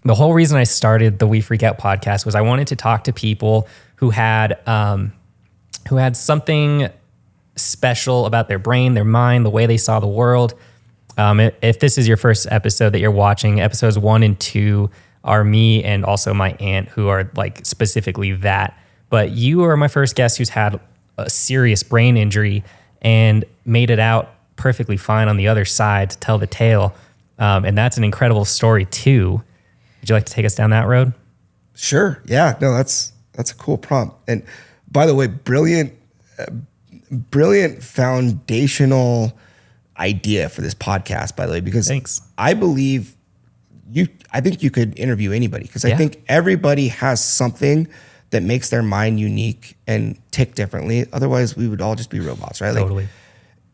the whole reason I started the We Freak Out podcast was I wanted to talk to people who had something special about their brain, their mind, the way they saw the world. If this is your first episode that you're watching, episodes 1 and 2 are me and also my aunt, who are like specifically that. But you are my first guest who's had a serious brain injury and made it out perfectly fine on the other side to tell the tale. And that's an incredible story too. Would you like to take us down that road? Sure. Yeah. No, that's a cool prompt. And by the way, brilliant foundational idea for this podcast, by the way, because Thanks. I believe I think you could interview anybody, because I think everybody has something that makes their mind unique and tick differently. Otherwise, we would all just be robots, right? Totally. Like,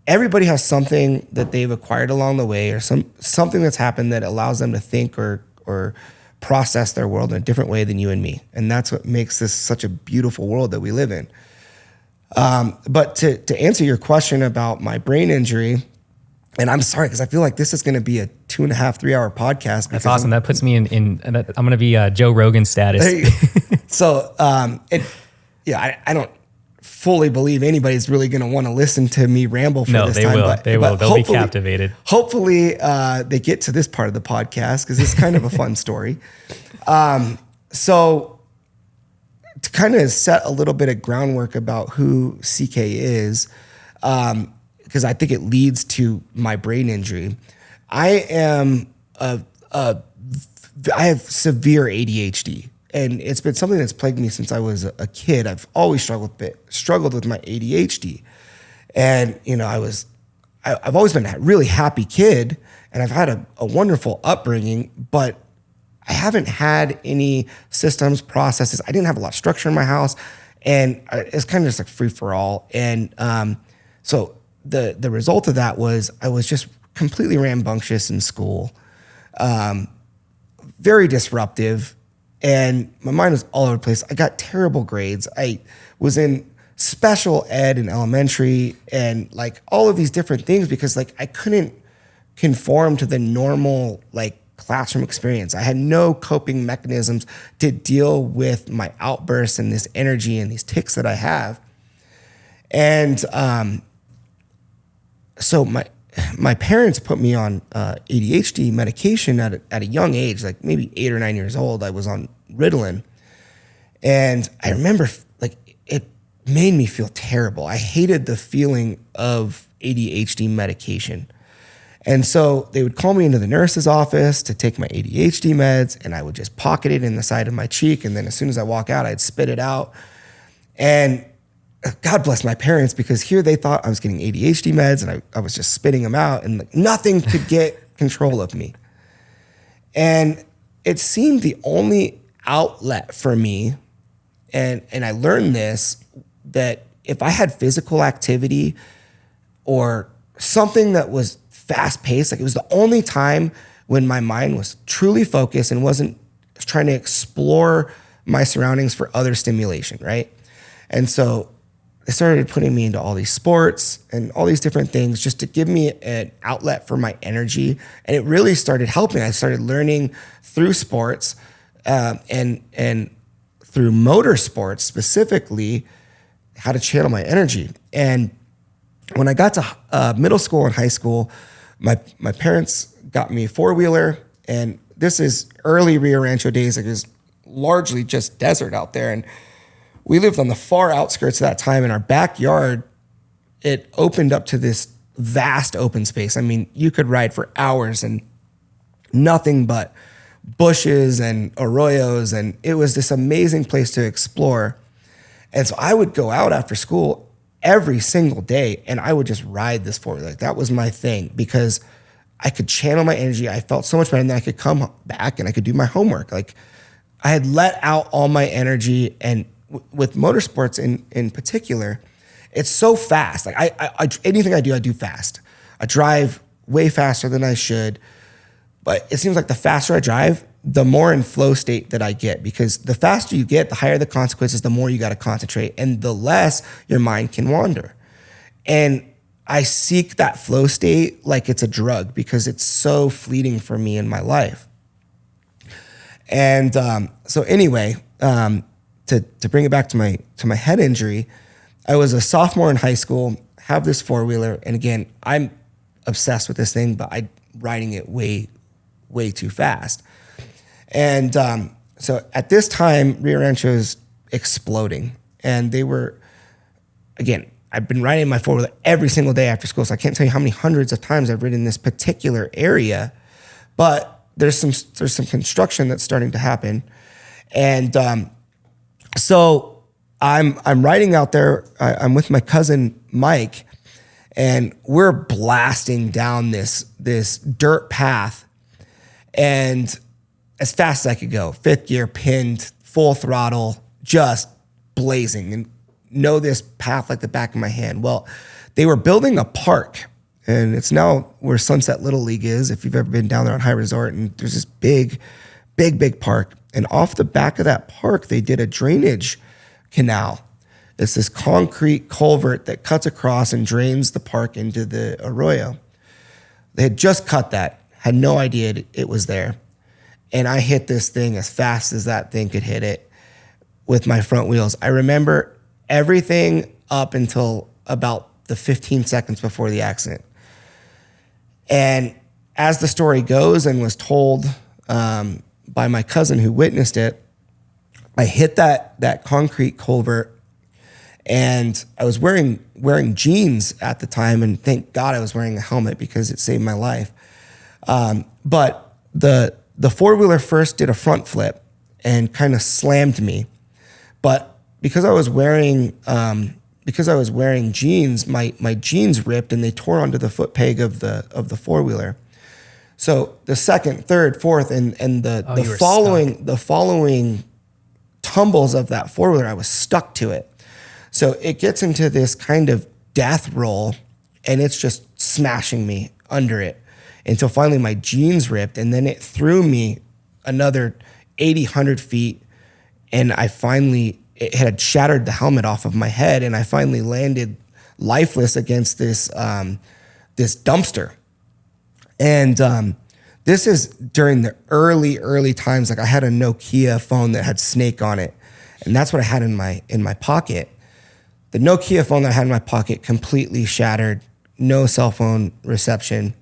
everybody has something that they've acquired along the way, or something that's happened that allows them to think or process their world in a different way than you and me. And that's what makes this such a beautiful world that we live in. But to answer your question about my brain injury, and I'm sorry, because I feel like this is going to be a 2.5-3 hour podcast. That's awesome. That puts me in I'm going to be Joe Rogan status. So, I don't fully believe anybody's really going to want to listen to me ramble for this time. No, they will. They'll be captivated. Hopefully, they get to this part of the podcast, because it's kind of a fun story. So to kind of set a little bit of groundwork about who CK is, because I think it leads to my brain injury. I have severe ADHD, and it's been something that's plagued me since I was a kid. I've always struggled with my ADHD, and I've always been a really happy kid, and I've had a wonderful upbringing, but I haven't had any systems, processes. I didn't have a lot of structure in my house, and it's kind of just like free for all. And so the result of that was I was just completely rambunctious in school, very disruptive, and my mind was all over the place. I got terrible grades. I was in special ed in elementary, and like all of these different things, because like I couldn't conform to the normal like classroom experience. I had no coping mechanisms to deal with my outbursts and this energy and these tics that I have. And so my parents put me on ADHD medication at a young age, like maybe 8 or 9 years old. I was on Ritalin. And I remember like it made me feel terrible. I hated the feeling of ADHD medication. And so they would call me into the nurse's office to take my ADHD meds, and I would just pocket it in the side of my cheek. And then as soon as I walk out, I'd spit it out. And God bless my parents, because here they thought I was getting ADHD meds, and I was just spitting them out, and like nothing could get control of me. And it seemed the only outlet for me, and I learned this, that if I had physical activity or something that was fast paced, like it was the only time when my mind was truly focused and wasn't trying to explore my surroundings for other stimulation, right? And so they started putting me into all these sports and all these different things just to give me an outlet for my energy. And it really started helping. I started learning through sports and through motorsports specifically how to channel my energy. And when I got to middle school and high school, my parents got me a 4-wheeler, and this is early Rio Rancho days. Like it was largely just desert out there, and we lived on the far outskirts of that time. In our backyard, it opened up to this vast open space. I mean, you could ride for hours and nothing but bushes and arroyos, and it was this amazing place to explore. And so I would go out after school every single day, and I would just ride this 4-wheeler. Like that was my thing, because I could channel my energy. I felt so much better, and then I could come back and I could do my homework. Like I had let out all my energy, and with motorsports in particular, it's so fast. Like I anything I do fast. I drive way faster than I should, but it seems like the faster I drive, the more in flow state that I get, because the faster you get, the higher the consequences, the more you got to concentrate, and the less your mind can wander. And I seek that flow state like it's a drug, because it's so fleeting for me in my life. And so anyway, to bring it back to my head injury, I was a sophomore in high school, have this four-wheeler, and again, I'm obsessed with this thing, but I'm riding it way too fast. And so at this time, Rio Rancho is exploding, and they were, again, I've been riding my four-wheeler every single day after school, so I can't tell you how many hundreds of times I've ridden this particular area, but there's some construction that's starting to happen. And so I'm riding out there, I'm with my cousin Mike, and we're blasting down this dirt path, and as fast as I could go, fifth gear, pinned, full throttle, just blazing, and know this path like the back of my hand. Well, they were building a park, and it's now where Sunset Little League is, if you've ever been down there on High Resort, and there's this big park. And off the back of that park, they did a drainage canal. It's this concrete culvert that cuts across and drains the park into the arroyo. They had just cut that, had no idea it was there. And I hit this thing as fast as that thing could hit it with my front wheels. I remember everything up until about the 15 seconds before the accident. And as the story goes and was told by my cousin who witnessed it, I hit that concrete culvert, and I was wearing jeans at the time, and thank God I was wearing a helmet because it saved my life. But the four-wheeler first did a front flip and kind of slammed me. But because I was wearing jeans, my jeans ripped and they tore onto the foot peg of the four-wheeler. So the second, third, fourth, and the following tumbles of that four-wheeler, I was stuck to it. So it gets into this kind of death roll, and it's just smashing me under it until finally my jeans ripped, and then it threw me another 80, 100 feet, and it had shattered the helmet off of my head, and I finally landed lifeless against this dumpster. And this is during the early times. Like, I had a Nokia phone that had Snake on it, and that's what I had in my pocket. The Nokia phone that I had in my pocket completely shattered, no cell phone reception.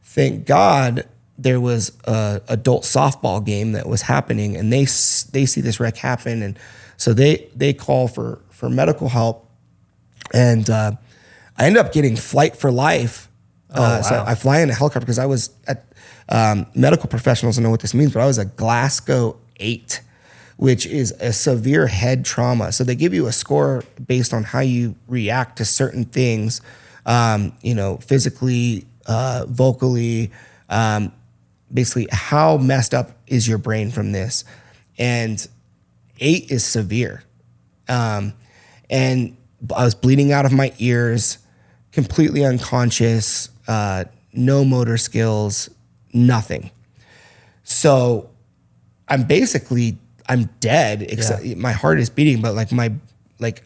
Thank God there was a adult softball game that was happening, and they see this wreck happen, and so they call for medical help, and I ended up getting flight for life. Wow. So I fly in a helicopter because I was at medical professionals know what this means, but I was a Glasgow 8, which is a severe head trauma. So they give you a score based on how you react to certain things, physically, vocally, basically how messed up is your brain from this. And 8 is severe. And I was bleeding out of my ears, completely unconscious, no motor skills, nothing. So I'm dead, except my heart is beating, but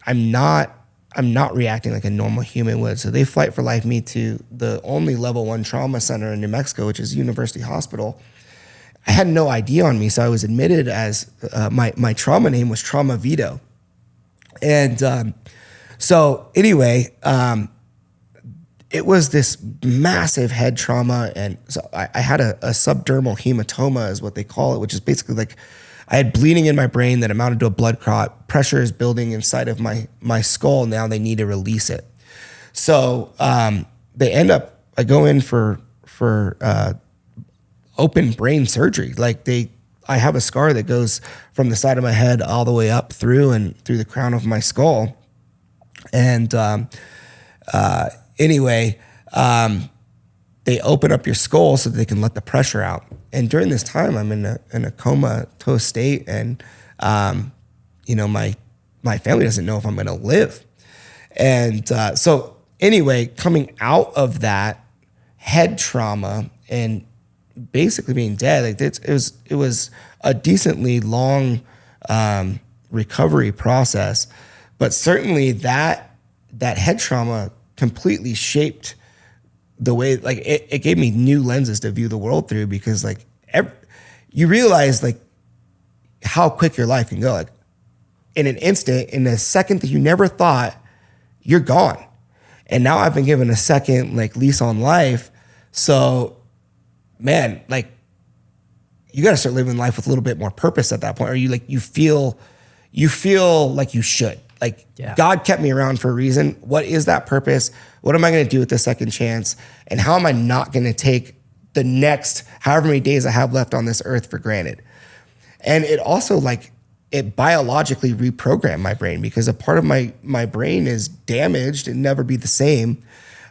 I'm not reacting like a normal human would. So they flight for life me to the only level 1 trauma center in New Mexico, which is University Hospital. I had no ID on me, so I was admitted as my trauma name was Trauma Vito. And so anyway, it was this massive head trauma, and so I had a subdermal hematoma is what they call it, which is basically like I had bleeding in my brain that amounted to a blood clot. Pressure is building inside of my skull. Now they need to release it. So I go in for open brain surgery. I have a scar that goes from the side of my head all the way up through the crown of my skull. And anyway, they open up your skull so that they can let the pressure out. And during this time, I'm in a comatose state, and my family doesn't know if I'm going to live. And so anyway, coming out of that head trauma and basically being dead, it was a decently long recovery process, but certainly that head trauma completely shaped the way, it gave me new lenses to view the world through, because you realize how quick your life can go. Like in an instant, in a second that you never thought, you're gone. And now I've been given a second like lease on life. So man, like you got to start living life with a little bit more purpose at that point. Or you feel like you should. Like God kept me around for a reason. What is that purpose? What am I going to do with the second chance? And how am I not going to take the next however many days I have left on this earth for granted? And it also like it biologically reprogrammed my brain, because a part of my brain is damaged and never be the same.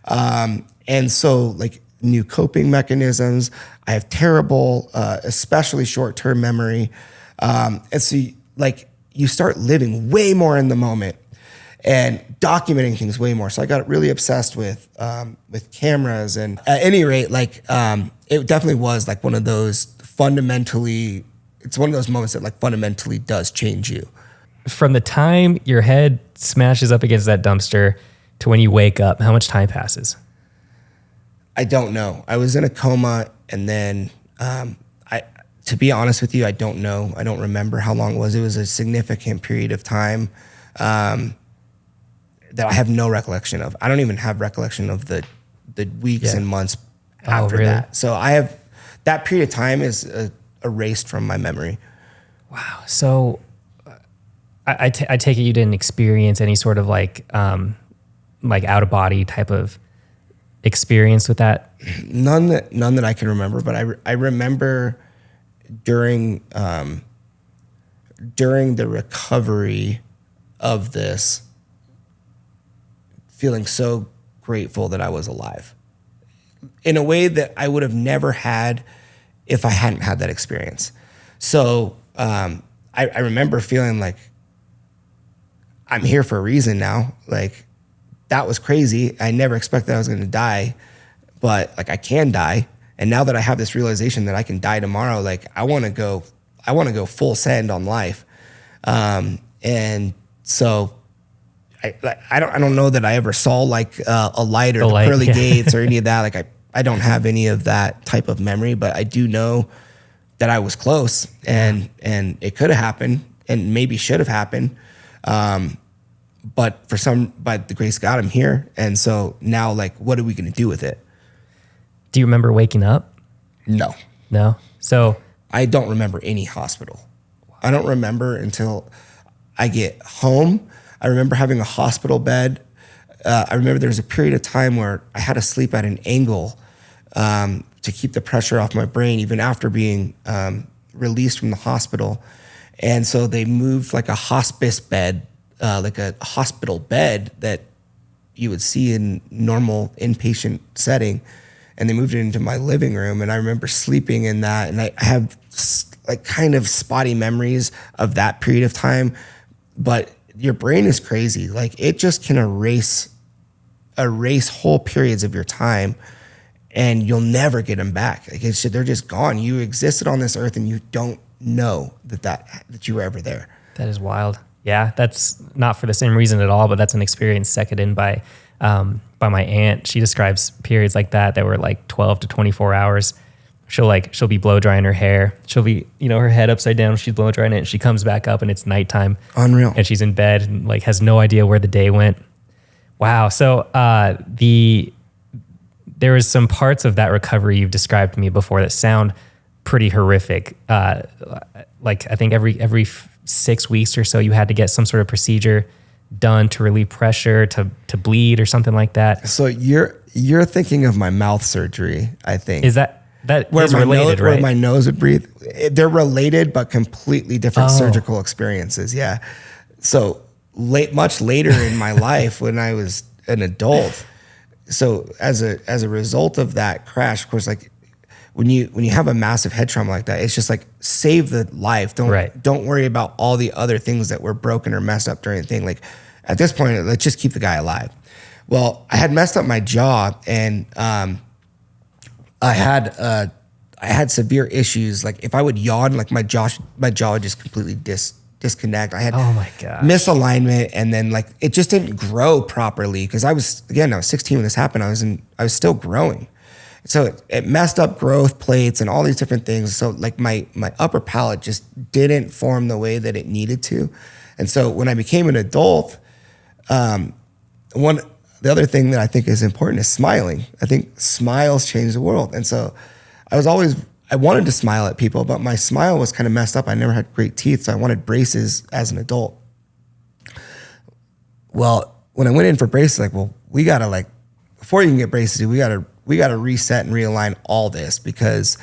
And so like new coping mechanisms, I have terrible, especially short-term memory. And so like you start living way more in the moment and documenting things way more. So I got really obsessed with cameras, and at any rate, like it definitely was like one of those it's one of those moments that like fundamentally does change you. From the time your head smashes up against that dumpster to when you wake up, how much time passes? I don't know. I was in a coma, and then to be honest with you, I don't know. I don't remember how long it was. It was a significant period of time that I have no recollection of. I don't even have recollection of the weeks and months after that. So I have that period of time is erased from my memory. Wow. So I take it you didn't experience any sort of like out of body type of experience with that? None that I can remember, but I remember during the recovery of this, feeling so grateful that I was alive in a way that I would have never had if I hadn't had that experience. So I remember feeling like I'm here for a reason now. Like that was crazy. I never expected I was going to die, but like I can die. And now that I have this realization that I can die tomorrow, like I want to go full send on life. And so I don't know that I ever saw like a light or the pearly gates or any of that. Like I don't have any of that type of memory, but I do know that I was close and it could have happened and maybe should have happened. But by the grace of God, I'm here. And so now, like, what are we going to do with it? Do you remember waking up? No. So I don't remember any hospital. I don't remember until I get home. I remember having a hospital bed. I remember there was a period of time where I had to sleep at an angle to keep the pressure off my brain, even after being released from the hospital. And so they moved like a hospice bed, like a hospital bed that you would see in normal inpatient setting. And they moved it into my living room. And I remember sleeping in that. And I have like kind of spotty memories of that period of time. But your brain is crazy. Like it just can erase whole periods of your time, and you'll never get them back. Like they're just gone. You existed on this earth and you don't know that you were ever there. That is wild. Yeah, that's not for the same reason at all, but that's an experience seconded by my aunt. She describes periods like that were like 12 to 24 hours. She'll be blow drying her hair. She'll be, her head upside down. She's blow drying it, and she comes back up and it's nighttime. Unreal. And she's in bed and like has no idea where the day went. Wow. So there was some parts of that recovery you've described to me before that sound pretty horrific. Like I think every 6 weeks or so you had to get some sort of procedure done to relieve pressure, to bleed or something like that. So you're thinking of my mouth surgery, I think. Is that is related, right? Where my nose would breathe. They're related, but completely different surgical experiences. Yeah. So much later in my life, when I was an adult. So as a result of that crash, of course, like when you have a massive head trauma like that, it's just like save the life. Don't worry about all the other things that were broken or messed up during the thing. Like at this point, let's just keep the guy alive. Well, I had messed up my jaw, and I had severe issues. Like if I would yawn, like my jaw would just completely disconnect. I had misalignment, and then like it just didn't grow properly because I was 16 when this happened. I was still growing, So it messed up growth plates and all these different things. So like my upper palate just didn't form the way that it needed to. And so when I became an adult, the other thing that I think is important is smiling. I think smiles change the world. And so I wanted to smile at people, but my smile was kind of messed up. I never had great teeth, so I wanted braces as an adult. Well, when I went in for braces, like, well, we gotta like, before you can get braces, we gotta reset and realign all this because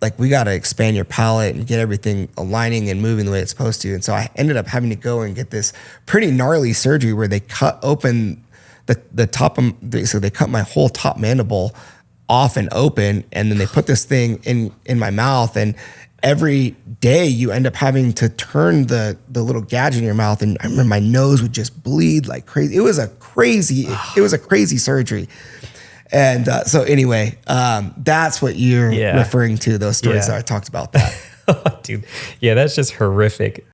like we gotta expand your palate and get everything aligning and moving the way it's supposed to. And so I ended up having to go and get this pretty gnarly surgery where they cut open the top of, so they cut my whole top mandible off and open, and then they put this thing in my mouth, and every day you end up having to turn the little gadget in your mouth. And I remember my nose would just bleed like crazy. It was a crazy surgery. And so anyway, that's what you're referring to, those stories that I talked about that. Dude, yeah, that's just horrific.